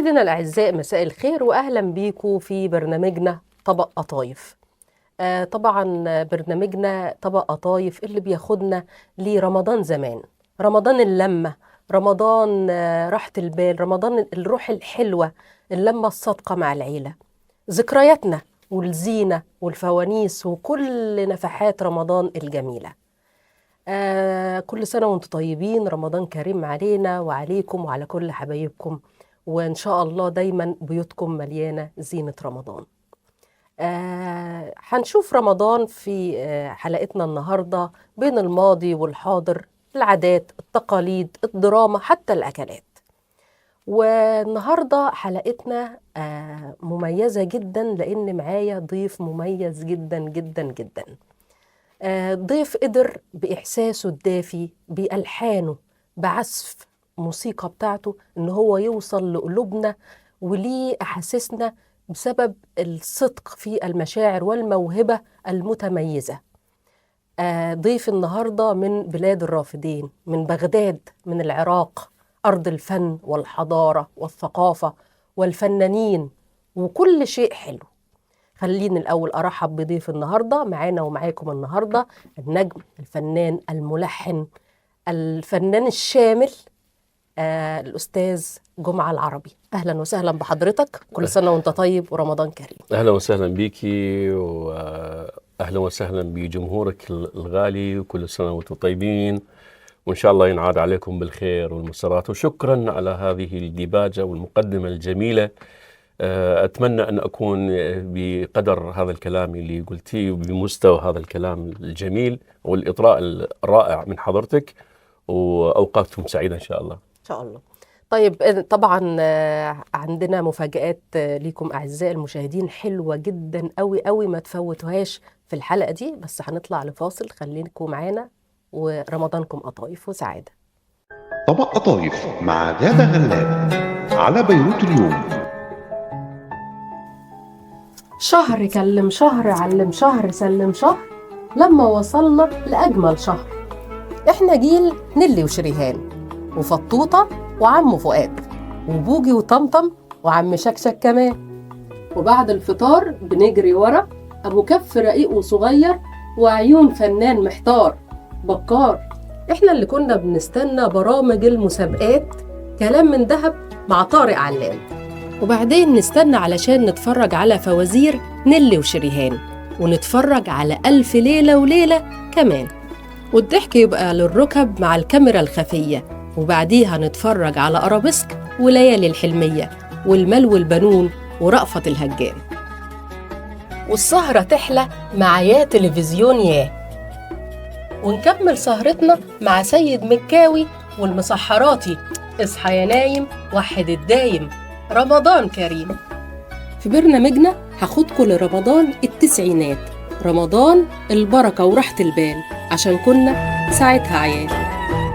مشاهدينا الأعزاء، مساء الخير وأهلا بيكم في برنامجنا طبق قطايف. طبعا برنامجنا طبق قطايف اللي بياخدنا لرمضان زمان، رمضان اللمة، رمضان راحة البال، رمضان الروح الحلوة، اللمة الصادقة مع العيلة، ذكرياتنا والزينة والفوانيس وكل نفحات رمضان الجميلة. كل سنة وانتم طيبين، رمضان كريم علينا وعليكم وعلى كل حبايبكم، وإن شاء الله دايما بيوتكم مليانة زينة رمضان. هنشوف رمضان في حلقتنا النهاردة بين الماضي والحاضر، العادات، التقاليد، الدراما، حتى الأكلات. والنهاردة حلقتنا مميزة جدا لأن معايا ضيف مميز جدا جدا جدا. ضيف قدر بإحساسه الدافي، بألحانه، بعزف موسيقى بتاعته، إن هو يوصل لقلوبنا وليه أحاسيسنا بسبب الصدق في المشاعر والموهبة المتميزة. ضيف النهاردة من بلاد الرافدين، من بغداد، من العراق، أرض الفن والحضارة والثقافة والفنانين وكل شيء حلو. خليني الأول أرحب بضيف النهاردة معانا ومعاكم النهاردة، النجم، الفنان، الملحن، الفنان الشامل، الأستاذ جمعة العربي. أهلا وسهلا بحضرتك، كل سنة وانت طيب ورمضان كريم. أهلا وسهلا بيكي وأهلا وسهلا بجمهورك الغالي، وكل سنة وانتم طيبين، وإن شاء الله ينعاد عليكم بالخير والمسرات. وشكرا على هذه الديباجة والمقدمة الجميلة. أتمنى أن أكون بقدر هذا الكلام اللي قلتيه وبمستوى هذا الكلام الجميل والإطراء الرائع من حضرتك، وأوقاتكم سعيدة إن شاء الله. إن شاء الله. طيب طبعا عندنا مفاجآت ليكم أعزائي المشاهدين حلوة جدا قوي قوي، ما تفوتوهاش في الحلقة دي، بس هنطلع لفاصل، خليكم معانا ورمضانكم قطايف وسعادة. طبق قطايف مع غادة غلاب على بيروت اليوم. شهر كلم شهر، علم شهر، سلم شهر، لما وصلنا لأجمل شهر. احنا جيل نيلي وشريهان وفطوطة وعم فؤاد وبوجي وطمطم وعم شكشك كمان، وبعد الفطار بنجري ورا أبو كف رقيق وصغير وعيون فنان محتار بكار. احنا اللي كنا بنستنى برامج المسابقات كلام من دهب مع طارق علام، وبعدين نستنى علشان نتفرج على فوازير نيلي وشريهان، ونتفرج على ألف ليلة وليلة كمان، والضحك يبقى للركب مع الكاميرا الخفية، وبعديها نتفرج على أرابيسك وليالي الحلمية والمال والبنون ورأفت الهجان، والسهرة تحلى مع يا تلفزيون ياه، ونكمل سهرتنا مع سيد مكاوي والمسحراتي اصحى يا نايم وحد الدايم. رمضان كريم. في برنامجنا هاخدكم لرمضان التسعينات، رمضان البركة وراحة البال، عشان كنا ساعتها عيال.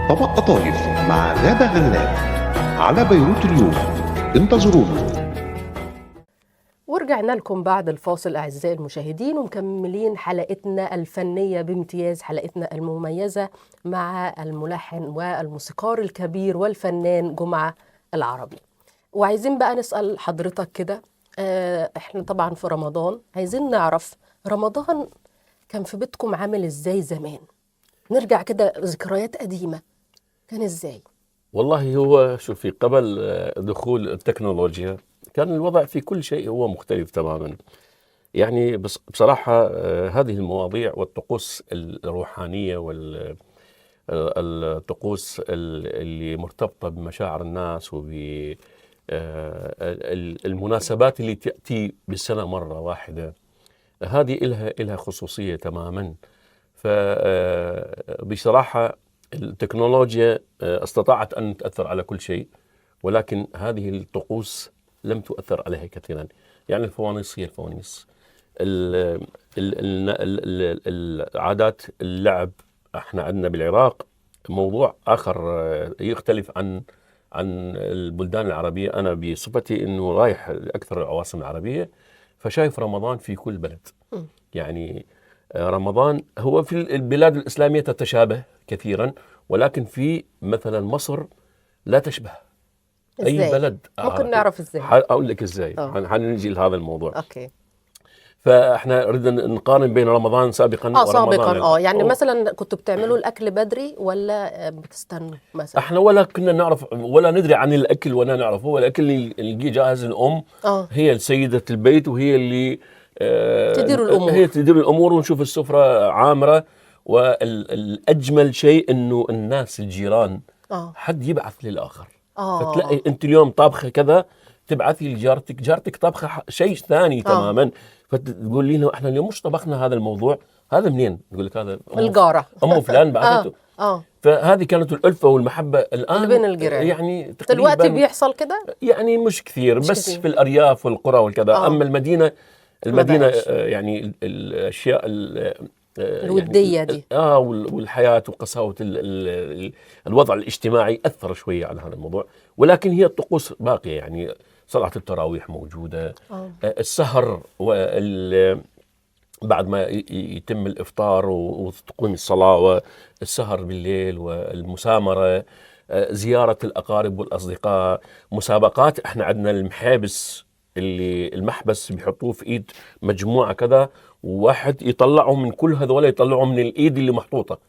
طبق قطايف مع غادة غلاب على بيروت اليوم، انتظرونا. ورجعنا لكم بعد الفاصل أعزائي المشاهدين، ومكملين حلقتنا الفنية بامتياز، حلقتنا المميزة مع الملحن والموسيقار الكبير والفنان جمعة العربي. وعايزين بقى نسأل حضرتك كده، احنا طبعا في رمضان، عايزين نعرف رمضان كان في بيتكم عامل ازاي زمان؟ نرجع كده ذكريات قديمة، كان ازاي؟ والله هو شوفي، قبل دخول التكنولوجيا كان الوضع في كل شيء هو مختلف تماما. يعني بصراحة هذه المواضيع والطقوس الروحانية والطقوس اللي مرتبطة بمشاعر الناس وبالمناسبات اللي تأتي بالسنة مرة واحدة، هذه إلها خصوصية تماما. فبصراحة التكنولوجيا استطاعت أن تأثر على كل شيء، ولكن هذه الطقوس لم تؤثر عليها كثيرا. يعني الفوانيس هي الفوانيس، العادات، اللعب. احنا عندنا بالعراق موضوع آخر يختلف عن البلدان العربية. أنا بصفتي أنه رايح لأكثر العواصم العربية، فشايف رمضان في كل بلد. يعني رمضان هو في البلاد الإسلامية تتشابه كثيرا، ولكن في مثلا مصر لا تشبه. اي إزاي؟ بلد ممكن نعرف إزاي؟ اقول لك ازاي. آه. حنجي لهذا الموضوع. أوكي. فاحنا نريد نقارن بين رمضان سابقا ورمضان سابقا يعني أو مثلا كنتوا بتعملوا الأكل بدري ولا بتستنوا مثلا؟ احنا ولا كنا نعرف ولا ندري عن الاكل ولا نعرفه. هو الاكل اللي يجي جاهز. الام هي سيدة البيت وهي اللي تدير الأمور. هي تدير الامور ونشوف السفرة عامرة. والاجمل شيء انه الناس الجيران حد يبعث للاخر. فتلاقي انت اليوم طابخه كذا تبعثي لجارتك طابخه شيء ثاني تماما. فتقول لي له احنا اليوم مش طبخنا هذا الموضوع. هذا منين؟ تقول لك هذا الجاره ام فلان بعثته. فهذه كانت الألفة والمحبة الآن اللي بين الجيران. يعني دلوقتي بيحصل كده يعني مش كثير بس كثير. في الأرياف والقرى والكذا. أما المدينة يعني الأشياء الودية يعني دي والحياة وقساوة الوضع الاجتماعي أثر شوية على هذا الموضوع. ولكن هي الطقوس باقية. يعني صلاة التراويح موجودة. السهر بعد ما يتم الإفطار وتقوم الصلاة والسهر بالليل والمسامرة. زيارة الأقارب والأصدقاء. مسابقات. احنا عندنا المحابس اللي المحبس بيحطوه في إيد مجموعة كذا وواحد يطلعوا من كل هذول يطلعوا من الإيد اللي محطوطة.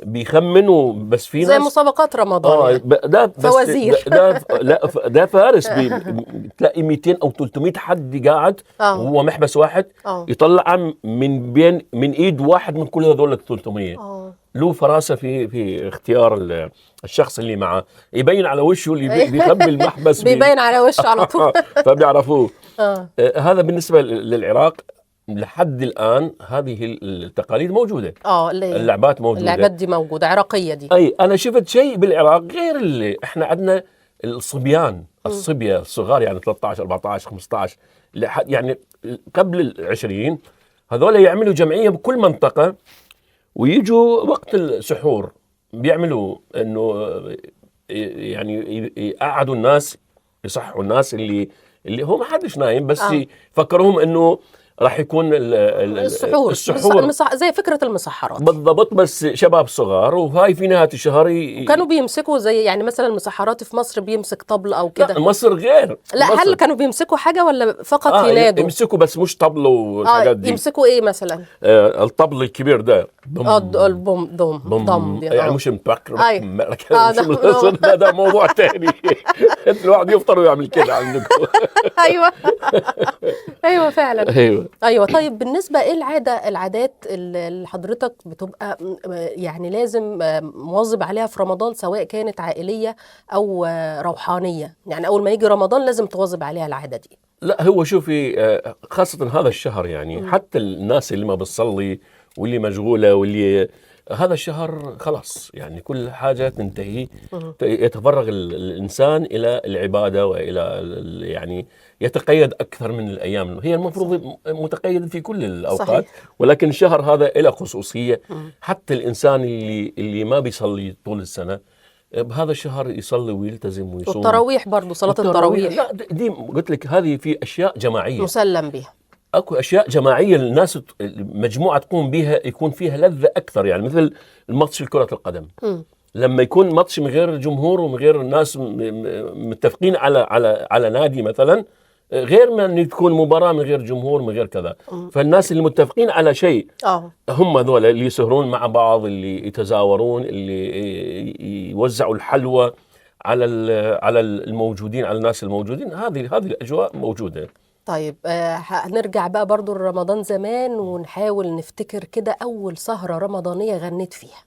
بيخمنوا بس في ناس زي مسابقات رمضان ده بس فوازير. ده فارس تلاقي 200 أو 300 حد قاعد وهو محبس واحد يطلع من ايد واحد من كل هذول ال 300. له فراسة في اختيار الشخص اللي معه. يبين على وشه اللي بيخبي المحبس بيبين على وشه على طول. فبيعرفوه. هذا بالنسبة للعراق. لحد الآن هذه التقاليد موجودة. اللعبات موجودة. اللعبات دي موجودة عراقية دي. أي أنا شفت شيء بالعراق غير اللي إحنا عندنا. الصبيان الصبية الصغار يعني 13 14 15 يعني قبل ال20 هذول يعملوا جمعية بكل منطقة ويجوا وقت السحور بيعملوا إنه يعني يقعدوا الناس يصحوا الناس اللي هو ما حدش نايم بس يفكرهم إنه راح يكون السحور زي فكرة المسحرات بالضبط. بس شباب صغار وهاي في نهاية الشهر كانوا بيمسكوا زي يعني مثلا المسحرات في مصر بيمسك طبل أو كده. لا مصر غير. لا مصر. هل كانوا بيمسكوا حاجة ولا فقط ينادوا؟ يمسكوا بس مش طبل والحاجات دي. يمسكوا ايه مثلا؟ الطبل الكبير ده البوم ضم يعني مش مبكر. ده موضوع تاني. الواحد يفطر ويعمل كده عندكم. ايوه فعلا. ايوه طيب بالنسبه ايه العادات اللي حضرتك بتبقى يعني لازم مواظب عليها في رمضان سواء كانت عائليه او روحانيه؟ يعني اول ما يجي رمضان لازم تواظب عليها العاده دي. لا هو شوفي خاصه هذا الشهر يعني حتى الناس اللي ما بتصلي واللي مشغوله واللي هذا الشهر خلاص يعني كل حاجه تنتهي. يتفرغ الانسان الى العباده والى يعني يتقيد أكثر من الأيام. هي المفروض متقيد في كل الأوقات. صحيح. ولكن الشهر هذا له خصوصية. حتى الإنسان اللي ما بيصلي طول السنة بهذا الشهر يصلي ويلتزم ويصوم. والتراويح برضو صلاة التراويح. لا دي قلت لك هذه في أشياء جماعية مسلم بها. أكو أشياء جماعية الناس مجموعة تقوم بها يكون فيها لذة أكثر. يعني مثل الماتش كرة القدم. لما يكون ماتش من غير جمهور ومن غير الناس متفقين على نادي مثلا غير ما أن تكون مباراة من غير جمهور من غير كذا. فالناس اللي متفقين على شيء هم ذول اللي يسهرون مع بعض اللي يتزاورون اللي يوزعوا الحلوى على الموجودين على الناس الموجودين. هذه الأجواء موجودة. طيب هنرجع بقى برضو لرمضان زمان ونحاول نفتكر كده أول سهرة رمضانية غنيت فيها.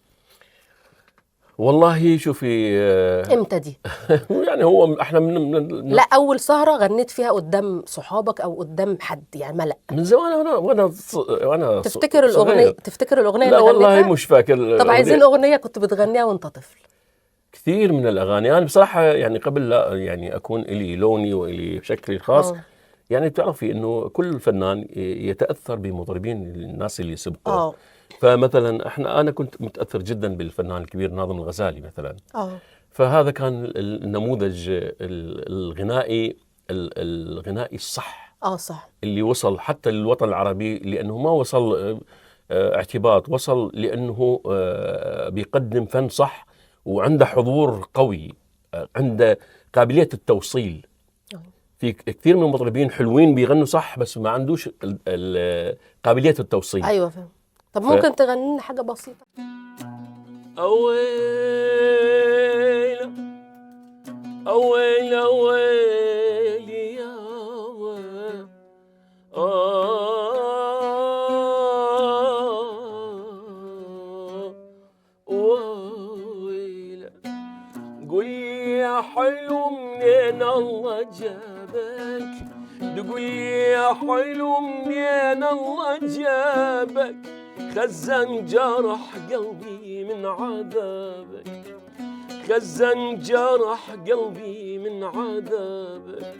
والله شوفي امتى دي؟ يعني هو احنا لا اول سهره غنيت فيها قدام صحابك او قدام حد يعني ملأ من زمان وانا تفتكر الاغنيه؟ تفتكر الاغنيه لا اللي غنيتها؟ والله مش فاكر. طب عايزين اغنيه كنت بتغنيها وانت طفل. كثير من الاغاني انا بصراحه يعني قبل لا يعني اكون لي لوني والي شكلي الخاص. يعني بتعرفي انه كل فنان يتاثر بمطربين الناس اللي سبقوا. فمثلا انا كنت متاثر جدا بالفنان الكبير ناظم الغزالي مثلا. فهذا كان النموذج الغنائي الصح. صح. اللي وصل حتى للوطن العربي لانه ما وصل اعتباط. وصل لانه بيقدم فن صح وعنده حضور قوي عنده قابلية التوصيل. في كثير من المطربين حلوين بيغنوا صح بس ما عندوش قابلية التوصيل. ايوه فاهم. طب ممكن تغني لنا حاجه بسيطه؟ أويل أويل أويل يا ويل قول يا حلو منين الله جابك، تقول يا حلو منين الله جابك، خزن جرح قلبي من عذابك، خزن جرح قلبي من عذابك،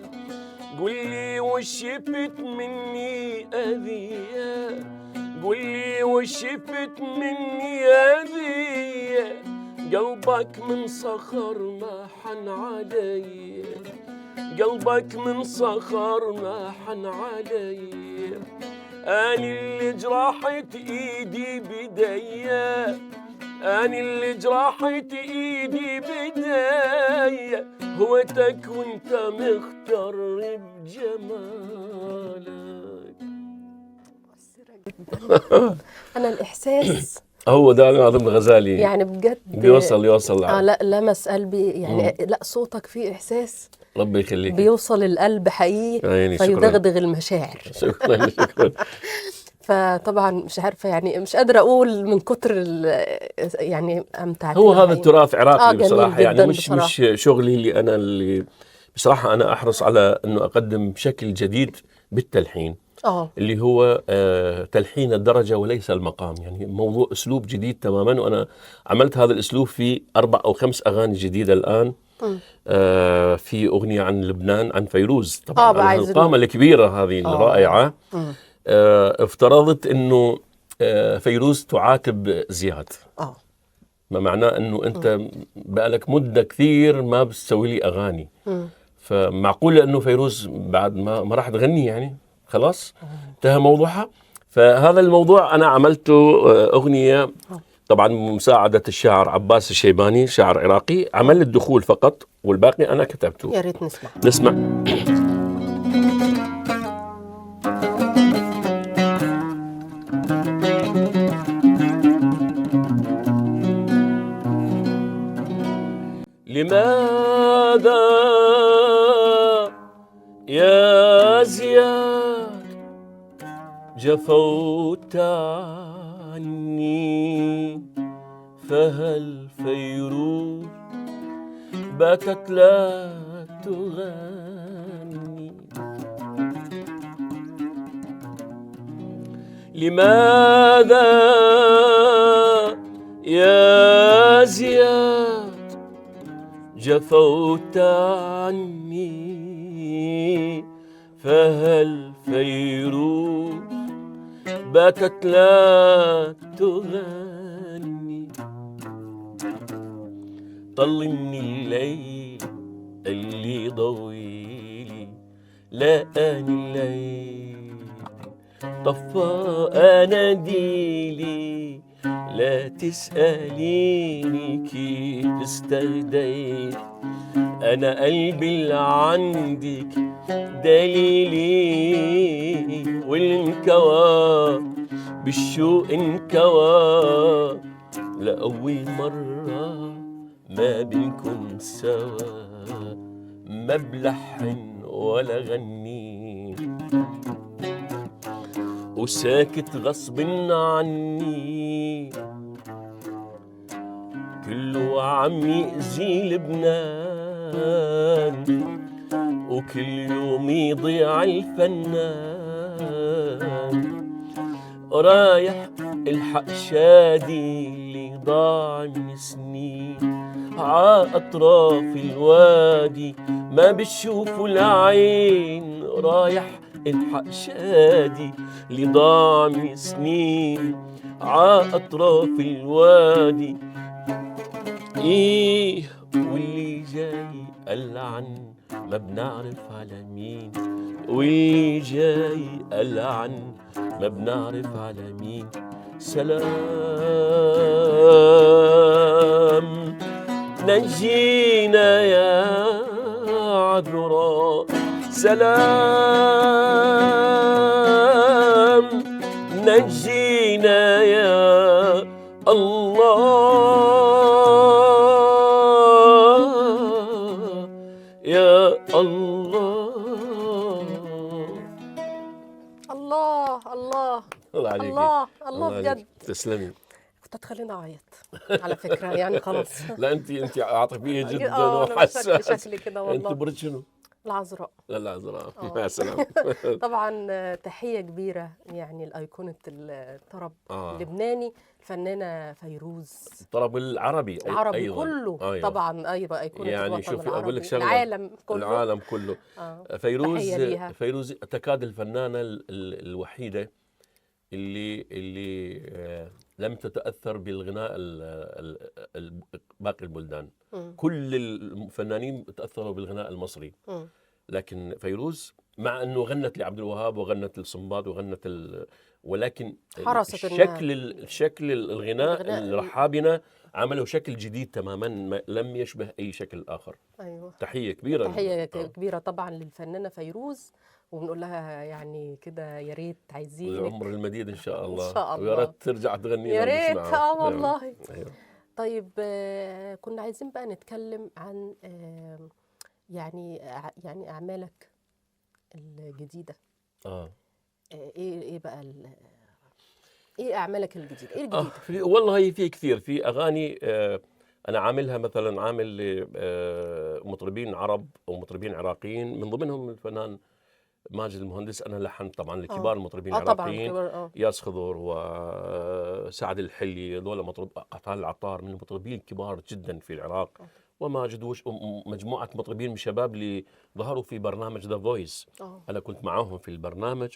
قل لي وش شفت مني أذية، قل لي وش شفت مني أذية، قلبك من صخر ما حن علي، قلبك من صخر ما حن علي، أنا اللي جرحت إيدي بديا، أنا اللي جرحت إيدي بديا، هوتك وانت مختار بجمالك. انا الاحساس هو ده ناظم الغزالي يعني بجد يوصل لا لمس قلبي يعني. لا صوتك فيه احساس ربي يخليك، بيوصل القلب حقيقي يعني فيدغدغ المشاعر. شكرا شكرا. فطبعا مش عارفه يعني مش قادره اقول من كتر يعني امتعت. هو هذا التراث عراقي بصراحه، يعني مش بصراحة. مش شغلي اللي بصراحه انا احرص على انه اقدم شكل جديد بالتلحين اللي هو تلحين الدرجه وليس المقام، يعني موضوع اسلوب جديد تماما. وانا عملت هذا الاسلوب في 4 أو 5 اغاني جديده الان. في اغنيه عن لبنان عن فيروز طبعا القامه الكبيره هذه الرائعه. افترضت انه فيروز تعاتب زياد، ما معناه انه انت بقالك مده كثير ما بتسوي لي اغاني، فمعقوله انه فيروز بعد ما راح تغني يعني خلاص انتهى موضوعها. فهذا الموضوع انا عملته اغنيه طبعا بمساعده الشاعر عباس الشيباني، شاعر عراقي، عمل الدخول فقط والباقي انا كتبته. يا ريت نسمع. لماذا يا زياد جفوت عني، فهل فيروز باتت لا تغني؟ لماذا يا زياد جفوت عني، فهل فيروز باتت لا تغني؟ طلني الليل اللي ضويلي، لا أنا الليل طفى أناديلي، لا تسأليني كيف استهديت، أنا قلبي اللي عندك دليلي، والانكوى بالشوق انكوى، لأول مرة ما بنكون سوا، ما بلحن ولا غني، وساكت غصب عني، كله عم يأذي لبنان، وكل يوم يضيع الفنان، رايح الحق شادي اللي ضاع من سنين، عاطراف الوادي ما بتشوفوا العين، رايح الحق شادي اللي ضاع من سنين، عاطراف الوادي. ايه واللي جاي ألعن ما بنعرف على مين، واللي جاي ألعن ما بنعرف على مين. سلام نجينا يا عذراء سلام، نجينا يا الله يا الله. الله الله الله عليكي. الله الله بجد. عليكي. تسلمي. كنت هتخليني اعيط على فكره يعني خلاص. لا انت عاطفيه جدا أنا وحساسه. شكلي كده انت والله. برد شنو؟ العذراء. لا العذراء. مع السلامه. طبعا تحيه كبيره يعني لايقونه الطرب اللبناني الفنانه فيروز. الطرب العربي أيضاً. كله طبعا. ايوه ايقونه يعني الوطن شوفي العربي. اقول لك شغله، العالم كله. العالم كله. فيروز تكاد الفنانه الوحيده اللي لم تتاثر بالغناء باقي البلدان. كل الفنانين تاثروا بالغناء المصري، لكن فيروز مع انه غنت لعبد الوهاب وغنت للصنباط وغنت ولكن شكل الغناء الرحابنه عملوا شكل جديد تماما لم يشبه اي شكل اخر. ايوه. تحيه كبيره. تحيه كبيره طبعا للفنانه فيروز، وبنقول لها يعني كده يا ريت عايزين العمر المديد ان شاء الله. ان شاء الله. ويا ريت ترجع تغني يا ريت. والله. أيوة. طيب كنا عايزين بقى نتكلم عن يعني اعمالك الجديده. ايه بقى ايه اعمالك الجديده؟ ايه الجديد؟ والله في كثير، في اغاني انا عاملها، مثلا عامل مطربين عرب ومطربين عراقيين، من ضمنهم الفنان ماجد المهندس. انا لحنت طبعا لكبار المطربين العراقيين، ياس خضر وسعد الحلي، هذول قطال العطار من المطربين الكبار جدا في العراق. وماجد ومجموعه مطربين من الشباب اللي ظهروا في برنامج ذا فويس. انا كنت معاهم في البرنامج،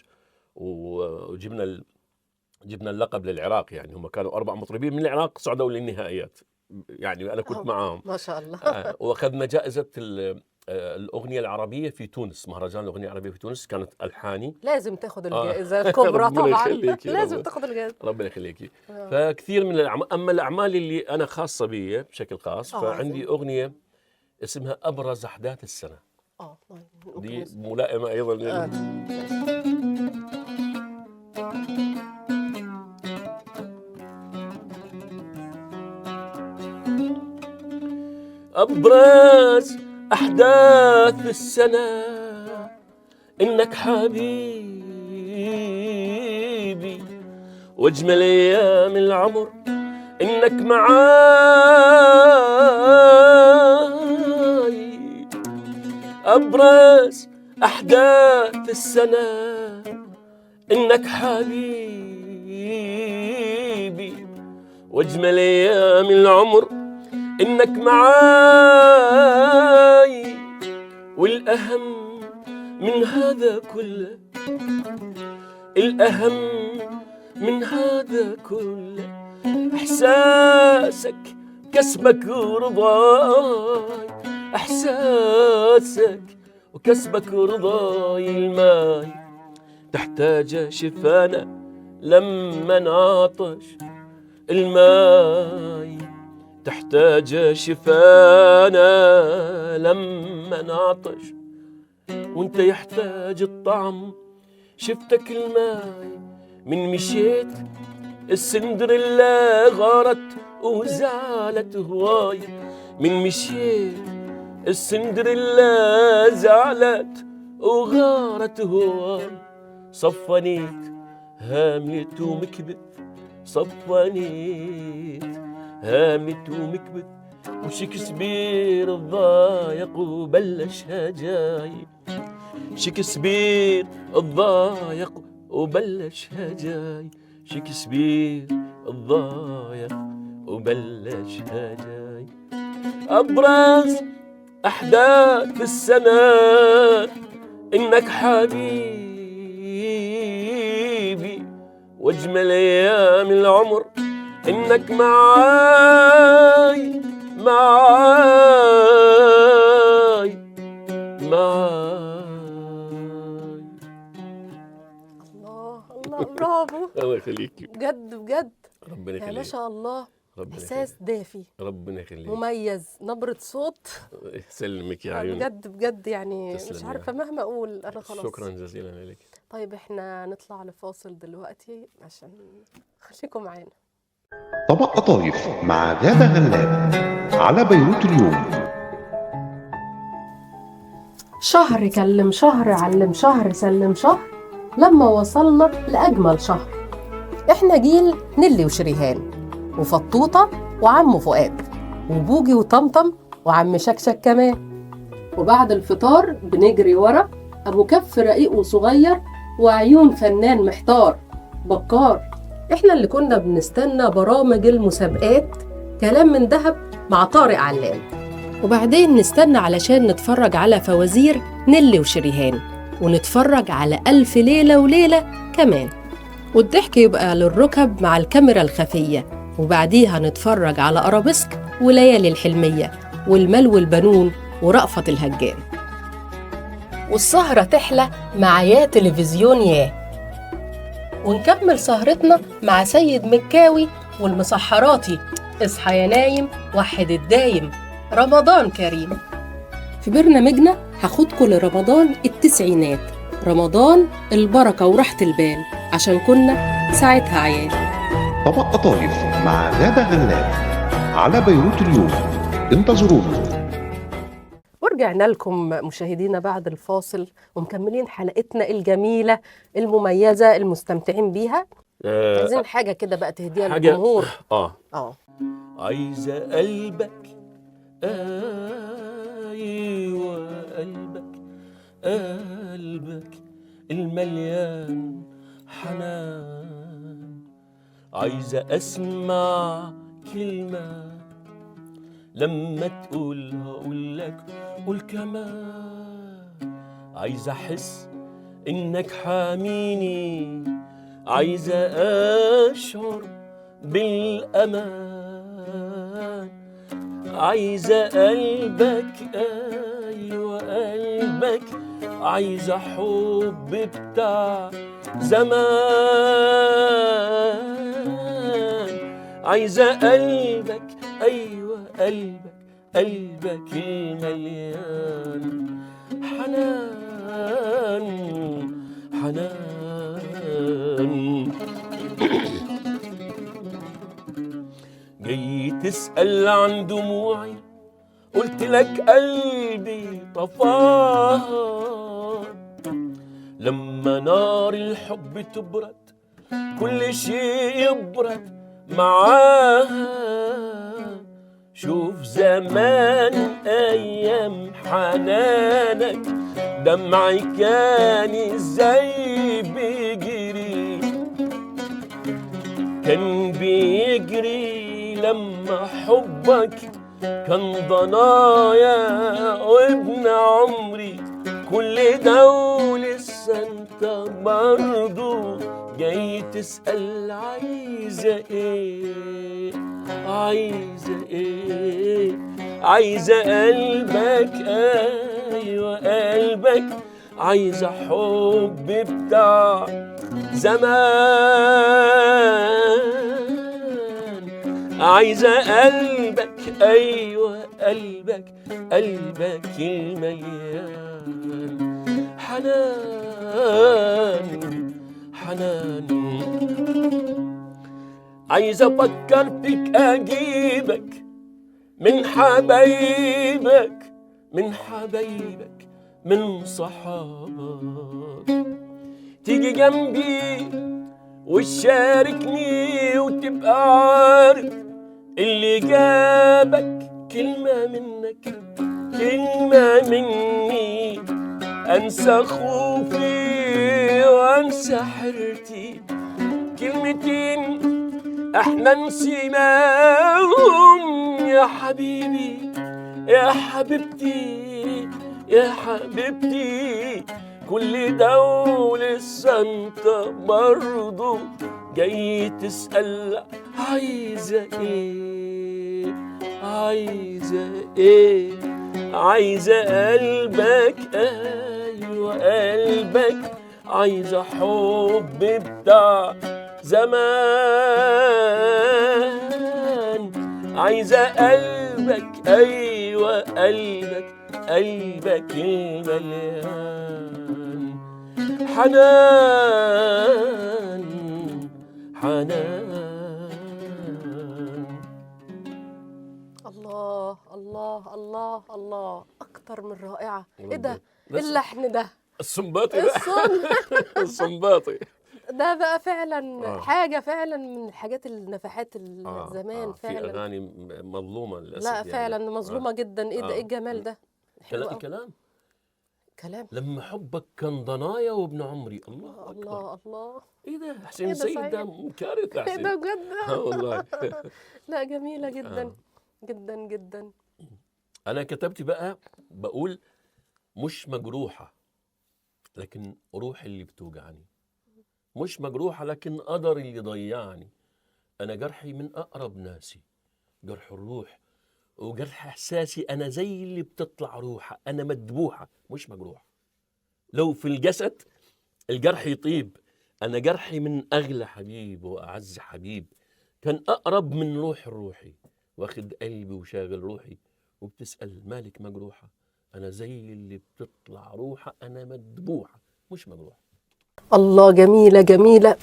وجبنا اللقب للعراق. يعني هم كانوا 4 مطربين من العراق صعدوا للنهائيات، يعني انا كنت معاهم ما شاء الله. واخذنا جائزه الأغنية العربية في تونس، مهرجان الأغنية العربية في تونس، كانت ألحاني. لازم تاخذ الجائزة الكبرى طبعا. لازم تاخذ الجائزة. ربنا يخليكي. فكثير من الأعمال، أما الأعمال اللي أنا خاصة بي بشكل خاص، فعندي أغنية اسمها أبرز أحداث السنة. دي ملائمة أيضا. أبرز أحداث السنة إنك حبيبي، وأجمل أيام العمر إنك معاي. أبرز أحداث السنة إنك حبيبي، وأجمل أيام العمر إنك معاي. والأهم من هذا كله، الأهم من هذا كله، إحساسك كسبك ورضاي، إحساسك وكسبك ورضاي. الماي تحتاج شفانا لما نعطش، الماي تحتاج شفانا لما نعطش، وانت يحتاج الطعم شفتك الماي. من مشيت السندريلا غارت وزعلت هواي، من مشيت السندريلا زعلت وغارت هواي. صفنيت هامت ومكبت، صفنيت هامت ومكبت، وشكسبير الضايق وبلش هجاي. شكسبير الضايق وبلش هجاي، شكسبير الضايق وبلش هجاي. أبرز أحداث السنة إنك حبيبي، وأجمل أيام العمر إنك معاي معاي معاي. الله الله، برافو. الله يخليكي. بجد بجد. ربنا يخليك. ما شاء الله. إحساس دافي ربنا يخليك، مميز، نبرة صوت يسلمك يا عيون. بجد بجد يعني مش تسلم عارفة مهما أقول أنا خلاص. شكرا جزيلا لك. طيب إحنا نطلع لفاصل دلوقتي عشان خليكم معانا. طبق قطايف مع غادة غلاب على بيروت اليوم. شهر كلم شهر، علم شهر، سلم شهر، لما وصلنا لأجمل شهر. إحنا جيل نيلي وشريهان وفطوطة وعم فؤاد وبوجي وطمطم وعم شكشك كمان. وبعد الفطار بنجري ورا أبو كف رقيق وصغير وعيون فنان محتار بكار. إحنا اللي كنا بنستنى برامج المسابقات كلام من دهب مع طارق علام، وبعدين نستنى علشان نتفرج على فوازير نيلي وشريهان، ونتفرج على ألف ليلة وليلة كمان، والضحك يبقى للركب مع الكاميرا الخفية، وبعديها نتفرج على أرابيسك وليالي الحلمية والمال والبنون ورأفت الهجان. والسهرة تحلى مع يا تلفزيون ياه، ونكمل سهرتنا مع سيد مكاوي والمسحراتي اصحى يا نايم وحد الدايم. رمضان كريم. في برنامجنا هاخدكم لرمضان التسعينات، رمضان البركة وراحة البال، عشان كنا ساعتها عيال. طبق قطايف مع غادة غلاب على بيروت اليوم، انتظرونا. ورجعنا لكم مشاهدينا بعد الفاصل ومكملين حلقتنا الجميلة المميزة المستمتعين بيها. عايزين حاجة كده بقى تهديها للجمهور. عايزة قلبك، أيوة قلبك المليان حنان. عايزة أسمع كلمة لما تقولها أقولك قول كمان. عايزة أحس إنك حاميني، عايزة أشعر بالأمان. عايزة قلبك، أيوة قلبك، عايزة حب بتاع زمان. عايزة قلبك، أيوة قلبك المليان حنان. جاي تسأل عن دموعي، قلت لك قلبي طفاها. لما نار الحب تبرد كل شيء يبرد معاها. شوف زمان أيام حنانك، دمعي كان ازاي بيجري، كان بيجري لما حبك كان ضنايا وابن عمري. كل ده ولسه انت برضو جاي تسأل عايزة ايه، عايزة ايه. عايزة قلبك، ايوه قلبك، عايزة حب بتاع زمان. عايزة قلبك، ايوه قلبك المليان حنان. عايزة افكر فيك اجيبك من حبايبك من صحابك، تيجي جنبي وتشاركني وتبقى عارف اللي جابك. كلمة منك كلمة مني، أنسى خوفي وأنسى حيرتي. كلمتين احنا نسيناهم يا حبيبي يا حبيبتي يا حبيبتي. كل ده ولسه انت برضو جاي تسأل عايزة ايه، عايزة ايه. عايزة قلبك، ايوه قلبك، عايزة حب بتاع زمان. عايزة قلبك، أيوة قلبك، قلبك المليان حنان، حنان. الله الله الله الله، أكتر من رائعة. إيه ده؟ بس- اللحن ده، الصنباطي ده الصوت الصنباطي. ده بقى فعلا آه. حاجة فعلا من الحاجات النفحات زمان في فعلا. أغاني مظلومة للأسف. لا يعني. فعلا مظلومة جدا. إيه ده؟ إيه الجمال ده؟ حلو أوي. كلام كلام. لما حبك كان ضنايا وابن عمري. الله أكبر. الله الله. ايه ده حسين إيه ده سيد صحيح؟ ده كارثة إيه حسين. ده بجد؟ والله. لا جميلة جدا جدا جدا. أنا كتبت بقى بقول مش مجروحة لكن روحي اللي بتوجعني، مش مجروحة لكن قدر اللي ضيعني. أنا جرحي من أقرب ناسي، جرح الروح وجرح إحساسي. أنا زي اللي بتطلع روحة، أنا مدبوحة مش مجروحة. لو في الجسد الجرح يطيب، أنا جرحي من أغلى حبيب وأعز حبيب، كان أقرب من روح الروحي، واخد قلبي وشاغل روحي. وبتسأل مالك مجروحة، أنا زي اللي بتطلع روحة، أنا مدبوحة مش مجروحة. الله، جميلة جميلة.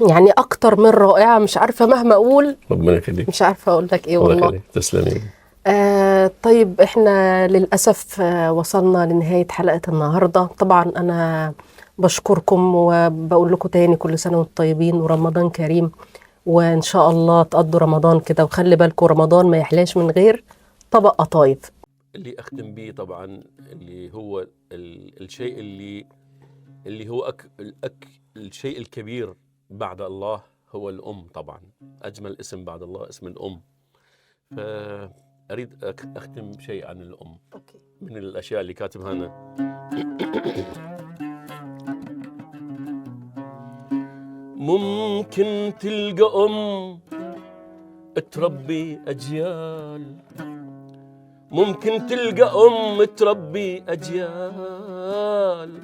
يعني أكتر من رائعة. مش عارفة مهما أقول، ربنا يخليك. مش عارفة أقول لك إيه والله. تسلمي. طيب إحنا للأسف وصلنا لنهاية حلقة النهاردة. طبعا أنا بشكركم وبقول لكم تاني كل سنة وانتم طيبين ورمضان كريم، وإن شاء الله تقضوا رمضان كده. وخلي بالكم رمضان ما يحلاش من غير طبق قطايف. اللي أختم بيه طبعا اللي هو الشيء اللي هو الشيء الكبير بعد الله هو الأم. طبعا أجمل اسم بعد الله اسم الأم. فأريد أختم شيء عن الأم. أوكي. من الأشياء اللي كاتبها أنا ممكن تلقى أم تربي أجيال، ممكن تلقى أم تربي أجيال،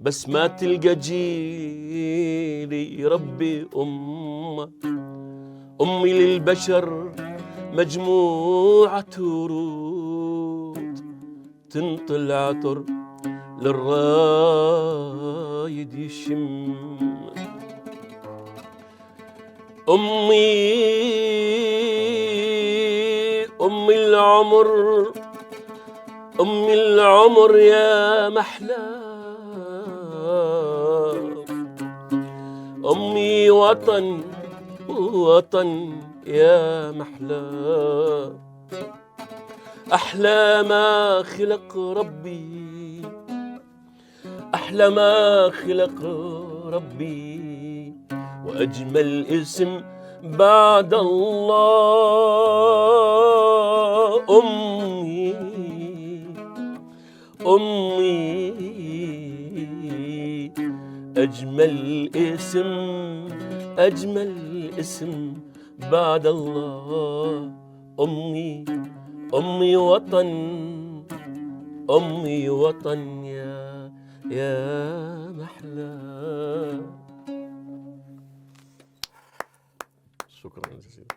بس ما تلقى جيل يربي أمه. أمي للبشر مجموعة ورود، تنطل عطر للرايد يشم. أمي العمر، أمي العمر يا محلى. أمي وطن وطن يا محلى. أحلى ما خلق ربي، أحلى ما خلق ربي، وأجمل اسم بعد الله أمي. أمي أجمل اسم، أجمل اسم بعد الله أمي. أمي وطن، أمي وطن يا محلى. شكرا جزيلا.